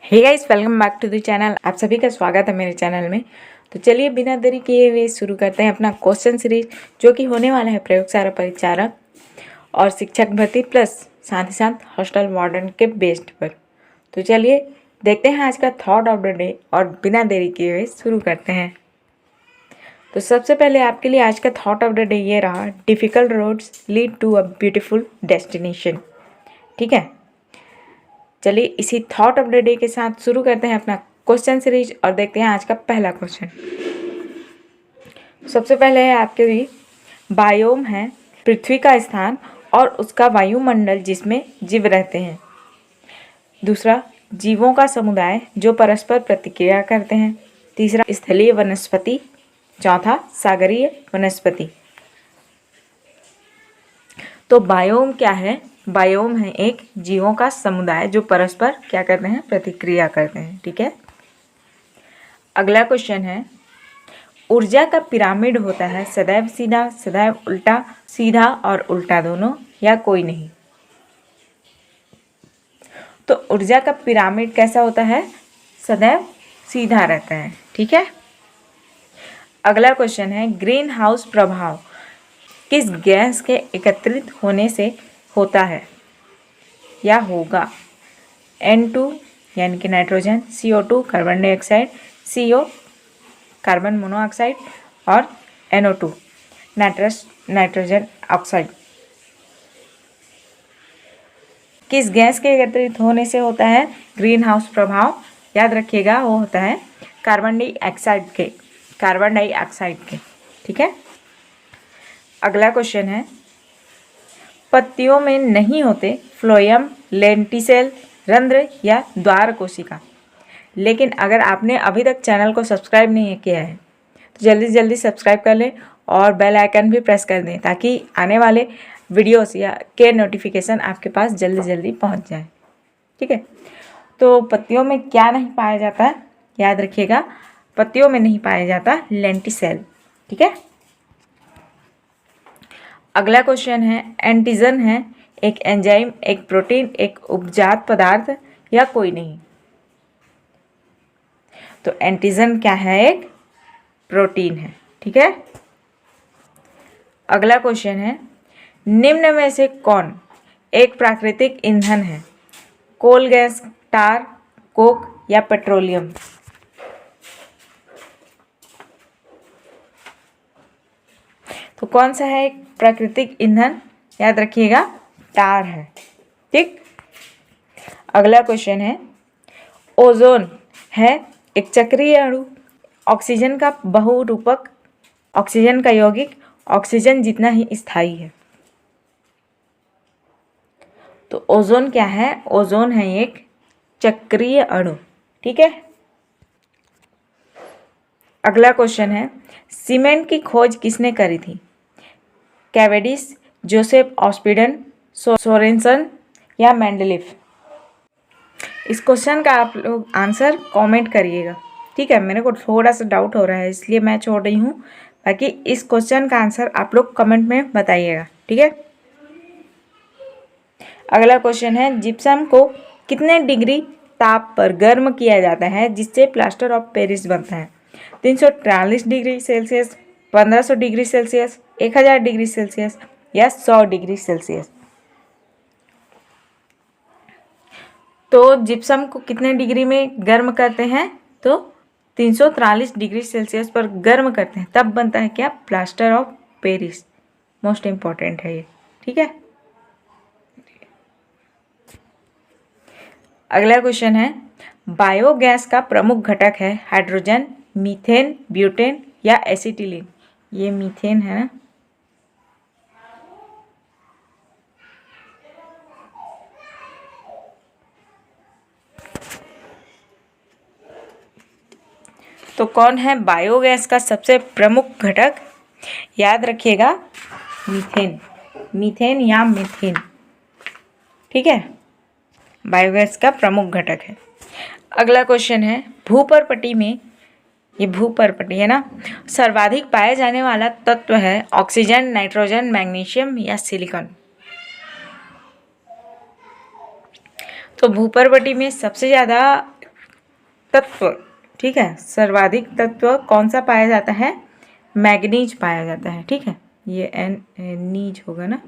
Hey guys, welcome back to the channel. आप सभी का स्वागत है मेरे चैनल में। तो चलिए बिना देरी किए हुए शुरू करते हैं अपना क्वेश्चन सीरीज, जो कि होने वाला है प्रयोगशाला परिचारक और शिक्षक भर्ती प्लस साथ ही साथ हॉस्टल वार्डन के बेस्ड पर। तो चलिए देखते हैं आज का थॉट ऑफ द डे और बिना देरी किए हुए शुरू करते हैं। तो सबसे पहले आपके लिए आज का थॉट ऑफ द डे ये रहा, difficult roads lead to a beautiful destination. ठीक है, चलिए इसी थॉट ऑफ द डे के साथ शुरू करते हैं अपना क्वेश्चन सीरीज और देखते हैं आज का पहला क्वेश्चन। सबसे पहले है आपके लिए, बायोम है पृथ्वी का स्थान और उसका वायुमंडल जिसमें जीव रहते हैं। दूसरा, जीवों का समुदाय जो परस्पर प्रतिक्रिया करते हैं। तीसरा, स्थलीय वनस्पति। चौथा, सागरीय वनस्पति। तो बायोम क्या है? बायोम है एक जीवों का समुदाय जो परस्पर क्या करते हैं? प्रतिक्रिया करते हैं। ठीक है, अगला क्वेश्चन है, ऊर्जा का पिरामिड होता है सदैव सीधा, सदैव उल्टा, सीधा और उल्टा दोनों, या कोई नहीं। तो ऊर्जा का पिरामिड कैसा होता है? सदैव सीधा रहता है। ठीक है, अगला क्वेश्चन है, ग्रीन हाउस प्रभाव किस गैस के एकत्रित होने से होता है या होगा? N2 यानी कि nitrogen, CO2 carbon dioxide, CO carbon monoxide और NO2 नाइट्रोजन ऑक्साइड। किस गैस के एकत्रित होने से होता है ग्रीन हाउस प्रभाव? याद रखिएगा, वो होता है कार्बन डाइऑक्साइड के। ठीक है, अगला क्वेश्चन है, पत्तियों में नहीं होते फ्लोएम, लेंटिसेल, रंध्र या द्वार कोशिका। लेकिन अगर आपने अभी तक चैनल को सब्सक्राइब नहीं किया है तो जल्दी से जल्दी सब्सक्राइब कर लें और बेल आइकन भी प्रेस कर दें, ताकि आने वाले वीडियोस या के नोटिफिकेशन आपके पास जल्दी जल्दी पहुंच जाए। ठीक है, तो पत्तियों में क्या नहीं पाया जाता है? याद रखिएगा, पत्तियों में नहीं पाया जाता लेंटिसेल। ठीक है, अगला क्वेश्चन है, एंटीजन है एक एंजाइम, एक प्रोटीन, एक उपजात पदार्थ, या कोई नहीं। तो एंटीजन क्या है? एक प्रोटीन है। ठीक है, अगला क्वेश्चन है, निम्न में से कौन एक प्राकृतिक ईंधन है? कोल गैस, टार, कोक या पेट्रोलियम। तो कौन सा है एक प्राकृतिक ईंधन? याद रखिएगा, टार है। ठीक, अगला क्वेश्चन है, ओजोन है एक चक्रीय अणु, ऑक्सीजन का बहुरूपक, ऑक्सीजन का यौगिक, ऑक्सीजन जितना ही स्थायी है। तो ओजोन क्या है? ओजोन है एक चक्रीय अणु। ठीक है, अगला क्वेश्चन है, सीमेंट की खोज किसने करी थी? कैवेडिश, जोसेफ ऑस्पिडन, सोरेनसन या मेंडलीफ। इस क्वेश्चन का आप लोग आंसर कमेंट करिएगा। ठीक है, मेरे को थोड़ा सा डाउट हो रहा है इसलिए मैं छोड़ रही हूँ, बाकी इस क्वेश्चन का आंसर आप लोग कमेंट में बताइएगा। ठीक है, अगला क्वेश्चन है, जिप्सम को कितने डिग्री ताप पर गर्म किया जाता है जिससे प्लास्टर ऑफ पेरिस बनता है? 343 degree Celsius, 1500 degree Celsius, 1000 degree Celsius या 100 डिग्री सेल्सियस। तो जिप्सम को कितने डिग्री में गर्म करते हैं? तो 343 डिग्री सेल्सियस पर गर्म करते हैं, तब बनता है क्या? Plaster of Paris. Most important है ये। ठीक है, अगला क्वेश्चन है, बायोगैस का प्रमुख घटक है हाइड्रोजन, मीथेन, ब्यूटेन या एसिटिलीन। ये मीथेन है ना। तो कौन है बायोगैस का सबसे प्रमुख घटक? याद रखिएगा, मीथेन, मीथेन या मीथेन। ठीक है, बायोगैस का प्रमुख घटक है। अगला क्वेश्चन है, भूपर्पटी में, ये भूपर्पटी है ना, सर्वाधिक पाया जाने वाला तत्व है ऑक्सीजन, नाइट्रोजन, मैग्नीशियम या सिलिकॉन। तो भूपर्पटी में सबसे ज़्यादा तत्व, ठीक है, सर्वाधिक तत्व कौन सा पाया जाता है? मैग्नीज पाया जाता है, ठीक है। ये नीज होगा ना,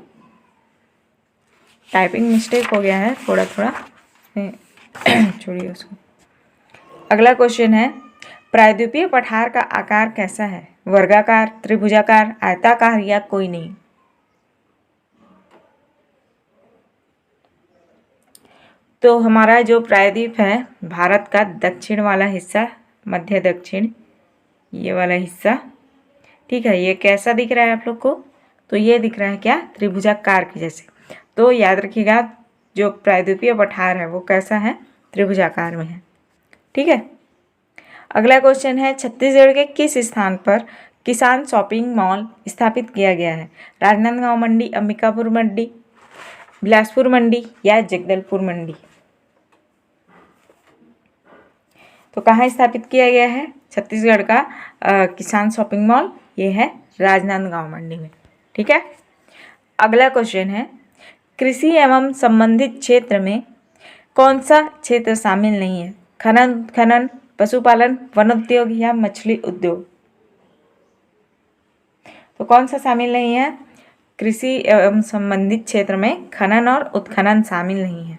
टाइपिंग मिस्टेक हो गया है थोड़ा थोड़ा, छोड़िए उसको। अगला क्वेश्चन है, प्रायद्वीपीय पठार का आकार कैसा है? वर्गाकार, त्रिभुजाकार, आयताकार या कोई नहीं? तो हमारा जो प्रायद्वीप है, भारत का दक्षिण वाला हिस्सा, मध्य दक्षिण, ये वाला हिस्सा, ठीक है, ये कैसा दिख रहा है आप लोग को? तो ये दिख रहा है क्या? त्रिभुजाकार के जैसे। तो याद रखिएगा, जो प्रायद्वीपीय पठार है वो कैसा है? त्रिभुजाकार में है, ठीक है। अगला क्वेश्चन है, छत्तीसगढ़ के किस स्थान पर किसान शॉपिंग मॉल स्थापित किया गया है? राजनांदगांव मंडी, अंबिकापुर मंडी, बिलासपुर मंडी या जगदलपुर मंडी? तो कहाँ स्थापित किया गया है छत्तीसगढ़ का किसान शॉपिंग मॉल? ये है राजनांदगांव मंडी में, ठीक है। अगला क्वेश्चन है, कृषि एवं संबंधित क्षेत्र में कौन सा क्षेत्र शामिल नहीं है? खनन, पशुपालन, वन उद्योग या मछली उद्योग? तो कौन सा शामिल नहीं है? कृषि एवं संबंधित क्षेत्र में खनन और उत्खनन शामिल नहीं है।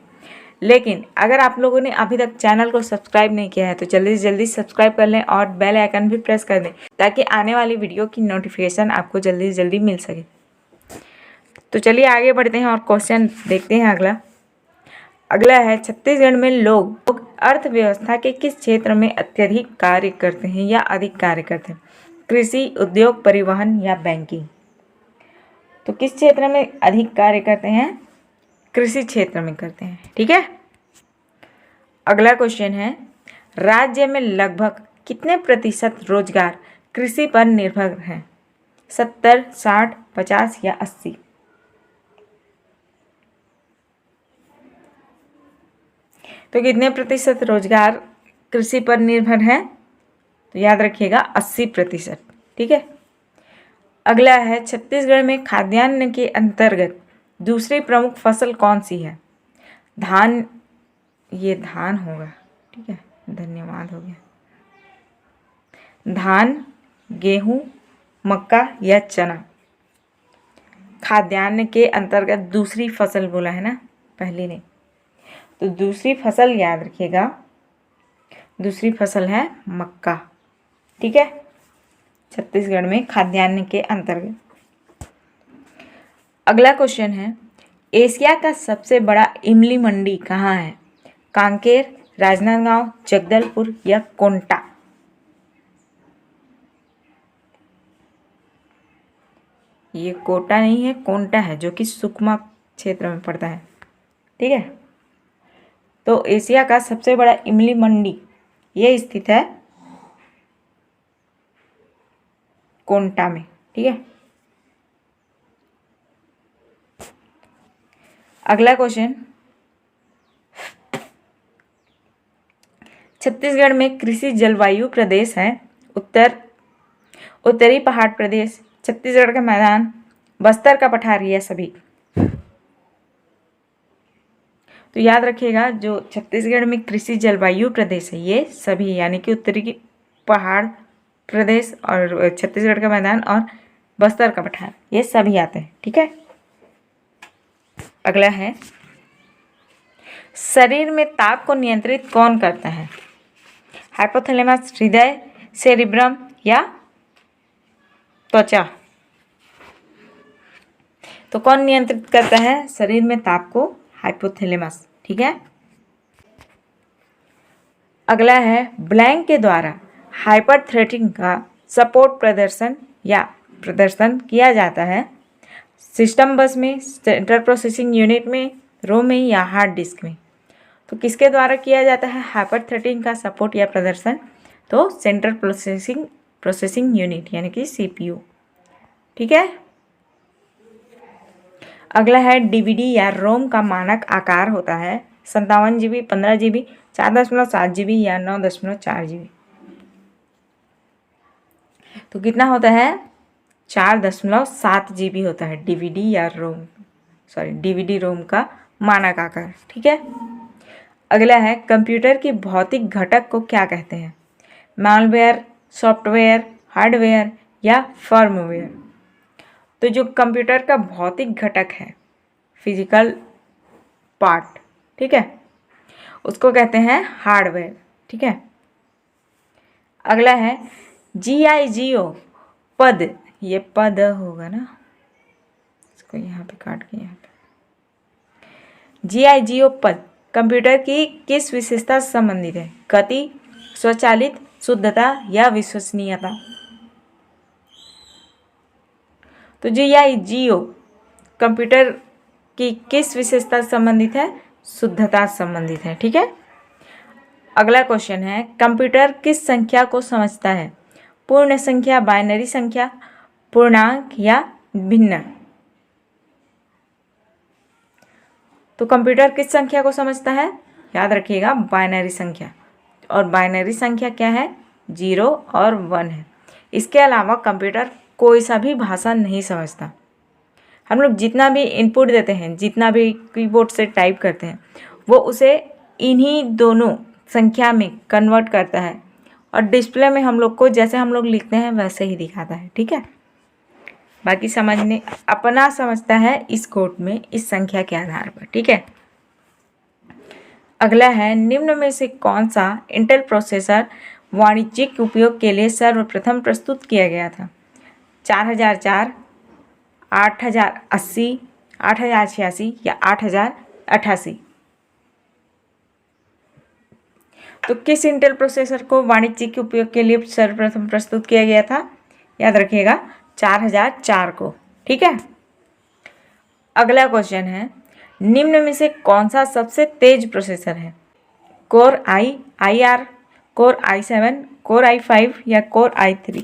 लेकिन अगर आप लोगों ने अभी तक चैनल को सब्सक्राइब नहीं किया है तो जल्दी से जल्दी सब्सक्राइब कर लें और बेल आइकन भी प्रेस कर दें, ताकि आने वाली वीडियो की नोटिफिकेशन आपको जल्दी से जल्दी मिल सके। तो चलिए आगे बढ़ते हैं और क्वेश्चन देखते हैं। अगला है, छत्तीसगढ़ में लोग अर्थव्यवस्था के किस क्षेत्र में अत्यधिक कार्य करते हैं या अधिक कार्य करते हैं? कृषि, उद्योग, परिवहन या बैंकिंग? तो किस क्षेत्र में अधिक कार्य करते हैं? कृषि क्षेत्र में करते हैं, ठीक है। अगला क्वेश्चन है, राज्य में लगभग कितने प्रतिशत रोजगार कृषि पर निर्भर हैं? 70, 60, 50 या 80? तो कितने प्रतिशत रोजगार कृषि पर निर्भर है? तो याद रखिएगा 80%, ठीक है। अगला है, छत्तीसगढ़ में खाद्यान्न के अंतर्गत दूसरी प्रमुख फसल कौन सी है? धान, ये धान होगा, ठीक है, धन्यवाद हो गया। धान, गेहूं, मक्का या चना? खाद्यान्न के अंतर्गत दूसरी फसल बोला है ना, पहली नहीं। तो दूसरी फसल याद रखिएगा, दूसरी फसल है मक्का, ठीक है, छत्तीसगढ़ में खाद्यान्न के अंतर्गत। अगला क्वेश्चन है, एशिया का सबसे बड़ा इमली मंडी कहाँ है? कांकेर, राजनांदगांव, जगदलपुर या कोंटा? ये कोटा नहीं है, कोंटा है, जो कि सुकमा क्षेत्र में पड़ता है, ठीक है। तो एशिया का सबसे बड़ा इमली मंडी ये स्थित है कोंटा में, ठीक है। अगला क्वेश्चन, छत्तीसगढ़ में कृषि जलवायु प्रदेश है? उत्तरी पहाड़ प्रदेश, छत्तीसगढ़ का मैदान, बस्तर का पठार या सभी? तो याद रखिएगा, जो छत्तीसगढ़ में कृषि जलवायु प्रदेश है ये सभी, यानी कि उत्तरी पहाड़ प्रदेश और छत्तीसगढ़ का मैदान और बस्तर का पठार, ये सभी आते हैं, ठीक है। अगला है, शरीर में ताप को नियंत्रित कौन करता है? हाइपोथैलेमस, हृदय, सेरिब्रम या त्वचा? तो कौन नियंत्रित करता है शरीर में ताप को? हाइपोथैलेमस, ठीक है। अगला है, ब्लैंक के द्वारा हाइपरथ्रेटिंग का सपोर्ट प्रदर्शन किया जाता है सिस्टम बस में, सेंट्रल प्रोसेसिंग यूनिट में, रोम में या हार्ड डिस्क में? तो किसके द्वारा किया जाता है हाइपरथ्रेटिंग का सपोर्ट या प्रदर्शन? तो सेंट्रल प्रोसेसिंग यूनिट यानी कि CPU, ठीक है। अगला है, DVD या रोम का मानक आकार होता है 57 GB, 15 GB, 4.7 GB या 9.4 GB? तो कितना होता है? 4.7 GB होता है DVD रोम का मानक आकार, ठीक है। अगला है कंप्यूटर की भौतिक घटक को क्या कहते हैं? मालवेयर, सॉफ्टवेयर, हार्डवेयर या फर्मवेयर। तो जो कंप्यूटर का भौतिक घटक है, फिजिकल पार्ट, ठीक है, उसको कहते हैं हार्डवेयर, ठीक है। अगला है GIGO पद, ये पद होगा ना, इसको यहाँ पे काट के यहाँ पे। GIGO पद कंप्यूटर की किस विशेषता से संबंधित है? गति, स्वचालित, शुद्धता या विश्वसनीयता। तो GIGO कंप्यूटर की किस विशेषता से संबंधित है? शुद्धता से संबंधित है, ठीक है। अगला क्वेश्चन है कंप्यूटर किस संख्या को समझता है? पूर्ण संख्या, बाइनरी संख्या, पूर्णांक या भिन्न। तो कंप्यूटर किस संख्या को समझता है? याद रखिएगा, बाइनरी संख्या। और बाइनरी संख्या क्या है? 0 और 1 है। इसके अलावा कंप्यूटर कोई सा भी भाषा नहीं समझता। हम लोग जितना भी इनपुट देते हैं, जितना भी कीबोर्ड से टाइप करते हैं, वो उसे इन्हीं दोनों संख्या में कन्वर्ट करता है और डिस्प्ले में हम लोग को जैसे हम लोग लिखते हैं वैसे ही दिखाता है, ठीक है। बाकी समझने अपना समझता है इस कोड में, इस संख्या के आधार पर, ठीक है। अगला है निम्न में से कौन सा इंटेल प्रोसेसर वाणिज्यिक उपयोग के लिए सर्वप्रथम प्रस्तुत किया गया था? 4004, 8080, 8086 या 8088। तो किस इंटेल प्रोसेसर को वाणिज्यिक उपयोग के लिए सर्वप्रथम प्रस्तुत किया गया था? याद रखिएगा, 4004 को, ठीक है। अगला क्वेश्चन है निम्न में से कौन सा सबसे तेज प्रोसेसर है? कोर आई, IR, core i7, core i5 या कोर i3।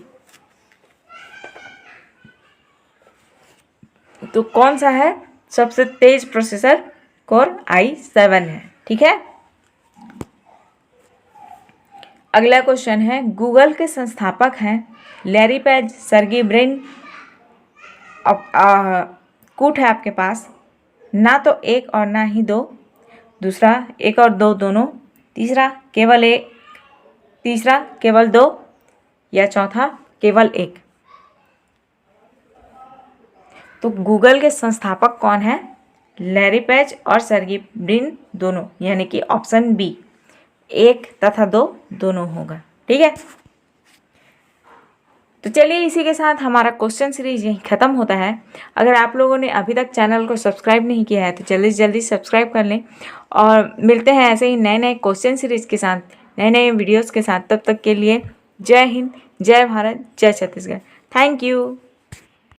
तो कौन सा है सबसे तेज प्रोसेसर? कोर i7 है, ठीक है। अगला क्वेश्चन है गूगल के संस्थापक हैं लैरी पेज, सर्गी ब्रिन। कूट है आपके पास, ना तो एक और ना ही दो, दूसरा एक और दो दोनों, तीसरा केवल एक, तीसरा केवल दो या चौथा केवल एक। तो गूगल के संस्थापक कौन है? लैरी पेज और सर्गी ब्रिन दोनों, यानी कि ऑप्शन बी, एक तथा दो दोनों होगा, ठीक है। तो चलिए इसी के साथ हमारा क्वेश्चन सीरीज यहीं ख़त्म होता है। अगर आप लोगों ने अभी तक चैनल को सब्सक्राइब नहीं किया है तो जल्दी से जल्दी सब्सक्राइब कर लें और मिलते हैं ऐसे ही नए नए क्वेश्चन सीरीज के साथ, नए नए वीडियोज़ के साथ। तब तक के लिए जय हिंद, जय भारत, जय छत्तीसगढ़। Thank you.